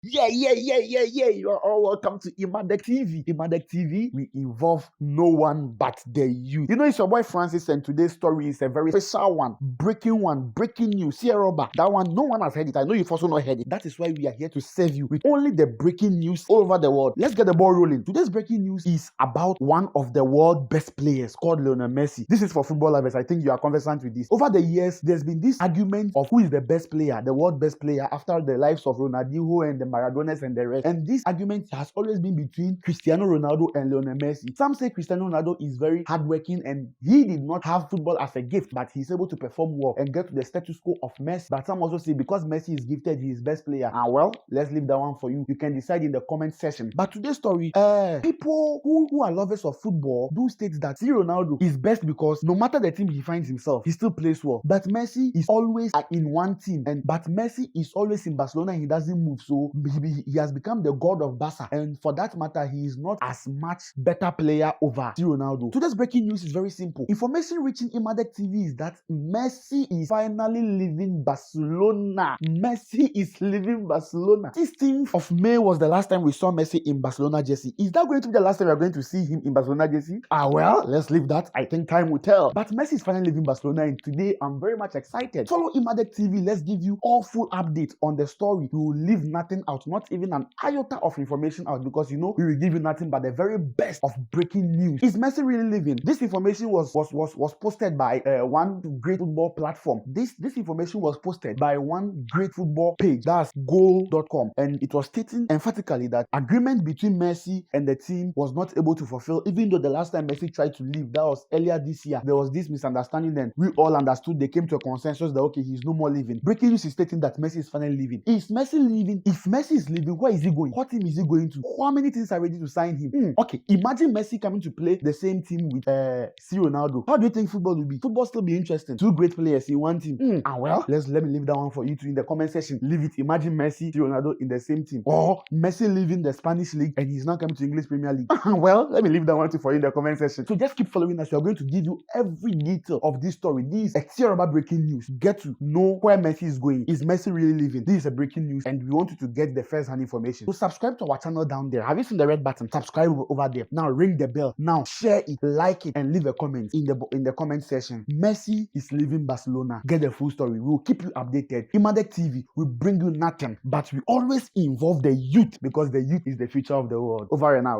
Yeah. You're all welcome to Emadek TV. Emadek TV, we involve no one but the youth. You know, it's your boy Francis, and today's story is a very special one. Breaking news. Sierra, that one, no one has heard it. I know you've also not heard it. That is why we are here to serve you with only the breaking news all over the world. Let's get the ball rolling. Today's breaking news is about one of the world's best players called Lionel Messi. This is for football lovers. I think you are conversant with this. Over the years, there's been this argument of who is the best player, the world best player, after the lives of Ronaldinho and the Maradonas and the rest. And this argument has always been between Cristiano Ronaldo and Lionel Messi. Some say Cristiano Ronaldo is very hardworking and he did not have football as a gift, but he's able to perform well and get to the status quo of Messi. But some also say because Messi is gifted, he is best player. And well, let's leave that one for you. You can decide in the comment section. But today's story, people who are lovers of football do state that Ronaldo is best because no matter the team he finds himself, he still plays well. But Messi is always in one team, but Messi is always in Barcelona. He doesn't move, so he has become the god of Barca, and for that matter, he is not as much better player over Ronaldo. Today's breaking news is very simple. Information reaching Emadek TV is that Messi is finally leaving Barcelona. Messi is leaving Barcelona. 16th of May was the last time we saw Messi in Barcelona jersey. Is that going to be the last time we are going to see him in Barcelona jersey? Well, let's leave that. I think time will tell. But Messi is finally leaving Barcelona, and today I'm very much excited. Follow Emadek TV. Let's give you all full updates on the story. We will leave nothing out, not even an iota of information out, because you know we will give you nothing but the very best of breaking news. Is Messi really leaving? This information was posted by one great football platform. This information was posted by one great football page, that's goal.com, and it was stating emphatically that agreement between Messi and the team was not able to fulfill, even though the last time Messi tried to leave, that was earlier this year. There was this misunderstanding, and we all understood. They came to a consensus that okay, he's no more leaving. Breaking news is stating that Messi is finally leaving. Is Messi leaving? If Messi is leaving, where is he going? What team is he going to? How many teams are ready to sign him? Okay, imagine Messi coming to play the same team with Ronaldo. How do you think football will be? Football still be interesting. Two great players in one team. Well, let me leave that one for you two in the comment section. Leave it. Imagine Messi, Ronaldo in the same team, or Messi leaving the Spanish league and he's now coming to English Premier League. Well, let me leave that one too for you in the comment section. So just keep following us. We are going to give you every detail of this story. This is a breaking news. Get to know where Messi is going. Is Messi really leaving? This is a breaking news, and we want you to get the first-hand information. So subscribe to our channel down there. Have you seen the red button? Subscribe over there. Now ring the bell. Now share it, like it, and leave a comment in the comment section. Messi is leaving Barcelona. Get the full story. We will keep you updated. Emadek TV will bring you nothing, but we always involve the youth, because the youth is the future of the world. Over and out.